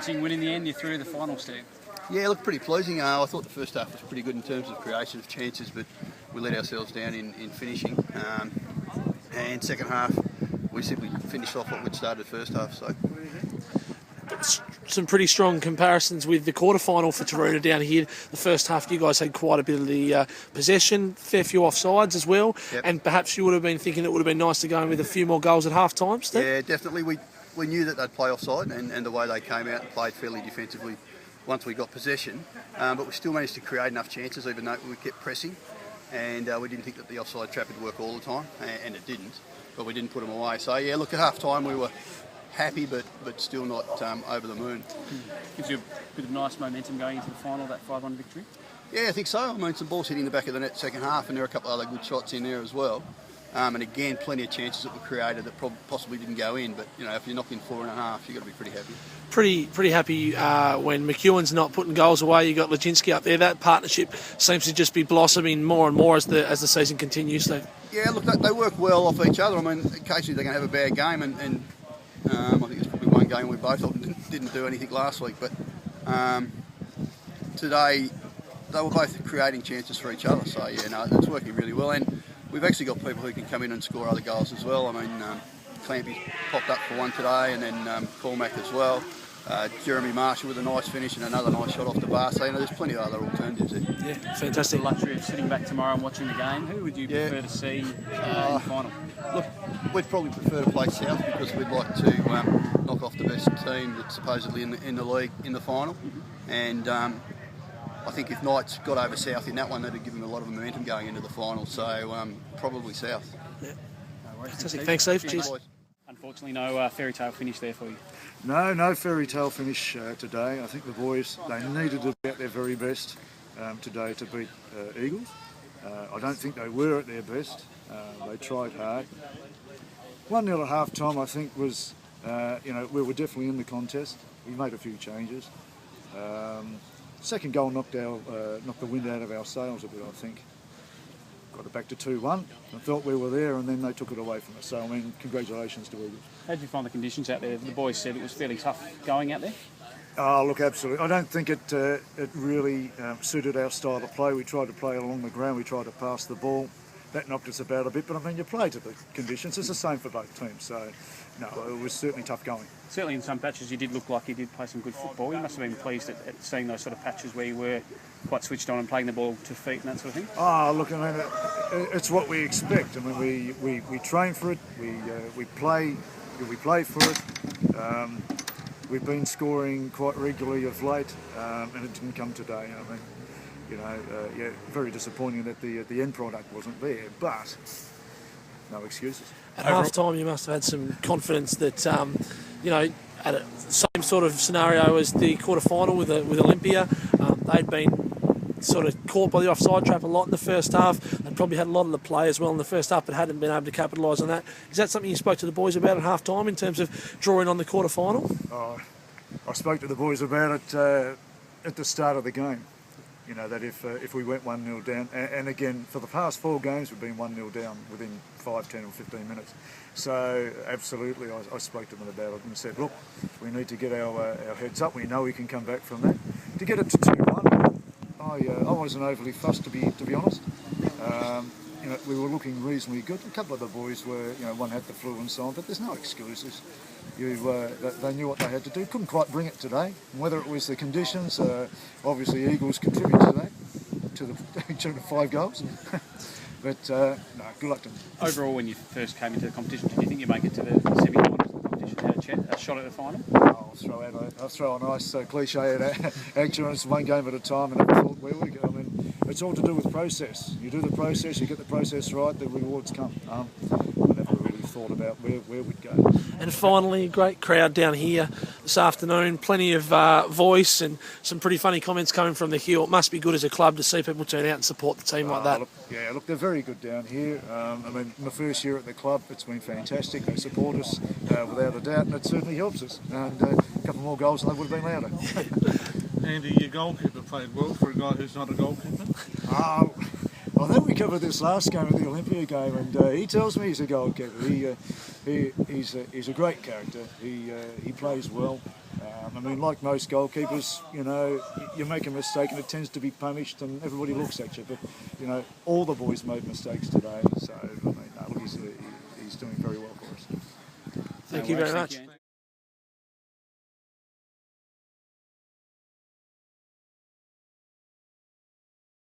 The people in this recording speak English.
disappointing win in the end. You're through to the final, Steve. Yeah, it looked pretty pleasing. I thought the first half was pretty good in terms of creation of chances, but we let ourselves down in finishing. And second half, we simply finished off what we'd started first half. So some pretty strong comparisons with the quarterfinal for Taroona down here. The first half, you guys had quite a bit of the possession, fair few offsides as well, yep. And perhaps you would have been thinking it would have been nice to go in with a few more goals at half time, Steve? Yeah, definitely. We knew that they'd play offside, and the way they came out and played fairly defensively once we got possession, but we still managed to create enough chances even though we kept pressing, and we didn't think that the offside trap would work all the time, and it didn't, but we didn't put them away. So yeah, look, at half time we were happy but still not over the moon. Gives you a bit of nice momentum going into the final, that 5-1 victory? Yeah, I think so. I mean, some balls hitting the back of the net second half, and there were a couple of other good shots in there as well. And again, plenty of chances that were created that possibly didn't go in. But you know, if you're knocking 4.5, you've got to be pretty happy. Pretty happy when McEwen's not putting goals away. You got Laginski up there. That partnership seems to just be blossoming more and more as the season continues. So. Yeah, look, they work well off each other. I mean, occasionally they're going to have a bad game, and I think it's probably one game we both didn't do anything last week. But today they were both creating chances for each other. So yeah, no, it's working really well. And we've actually got people who can come in and score other goals as well. I mean, Clampy popped up for one today, and then Cormac as well. Jeremy Marshall with a nice finish and another nice shot off the bar. So, you know, there's plenty of other alternatives there. Yeah, fantastic. The luxury of sitting back tomorrow and watching the game. Who would you prefer to see in the final? Look, we'd probably prefer to play South because we'd like to knock off the best team that's supposedly in the league in the final. And I think if Knights got over South in that one, that'd give them a lot of momentum going into the final. So probably South. Yeah. No worries. Fantastic. Thanks, Steve. Cheers. Unfortunately, no fairy tale finish there for you. No fairy tale finish today. I think the boys, they needed to be at their very best today to beat Eagles. I don't think they were at their best. They tried hard. 1-0 at half time, I think, was, we were definitely in the contest. We made a few changes. Second goal knocked the wind out of our sails a bit, I think. Got it back to 2-1. I felt we were there, and then they took it away from us. So, I mean, congratulations to Eagles. How did you find the conditions out there? The boys said it was fairly tough going out there. Oh, look, absolutely. I don't think it really suited our style of play. We tried to play along the ground. We tried to pass the ball. That knocked us about a bit, but I mean, you play to the conditions. It's the same for both teams. So, no, it was certainly tough going. Certainly in some patches you did look like you did play some good football. You must have been pleased at seeing those sort of patches where you were quite switched on and playing the ball to feet and that sort of thing. Oh, look, I mean, it's what we expect. I mean, we train for it. We play for it. We've been scoring quite regularly of late, and it didn't come today. I mean, very disappointing that the end product wasn't there, but no excuses. At half time, you must have had some confidence that, at the same sort of scenario as the quarter-final with Olympia, they'd been sort of caught by the offside trap a lot in the first half. They'd probably had a lot of the play as well in the first half, but hadn't been able to capitalise on that. Is that something you spoke to the boys about at half time in terms of drawing on the quarter-final? I spoke to the boys about it at the start of the game. You know, that if we went 1-0 down, and again, for the past 4 games we've been 1-0 down within 5, 10 or 15 minutes. So, absolutely, I spoke to them about it and said, look, we need to get our heads up. We know we can come back from that. To get it to 2-1, I wasn't overly fussed, to be honest. We were looking reasonably good. A couple of the boys were, one had the flu and so on, but there's no excuses. They knew what they had to do. Couldn't quite bring it today. And whether it was the conditions, obviously Eagles contributed to that, to the 5 goals. But no, good luck to them. Overall, when you first came into the competition, did you think you'd make it to the semi-finals of the competition? Had a shot at the final? I'll throw a nice cliche at you, and it's one game at a time, and I thought, where we go. I mean, it's all to do with process. You do the process, you get the process right, the rewards come. I never really thought about where we'd go. And finally, a great crowd down here this afternoon. Plenty of voice and some pretty funny comments coming from the hill. It must be good as a club to see people turn out and support the team like that. Look, they're very good down here. My first year at the club, it's been fantastic. They support us without a doubt, and it certainly helps us. And a couple more goals and they would have been louder. Andy, your goalkeeper played well for a guy who's not a goalkeeper. I think we covered this last game at the Olympia game, and he tells me he's a goalkeeper. He's a great character. He plays well. I mean, like most goalkeepers, you know, you make a mistake and it tends to be punished and everybody looks at you. But, you know, all the boys made mistakes today. So, I mean, look, he's doing very well for us. Thank you very Thank much. you.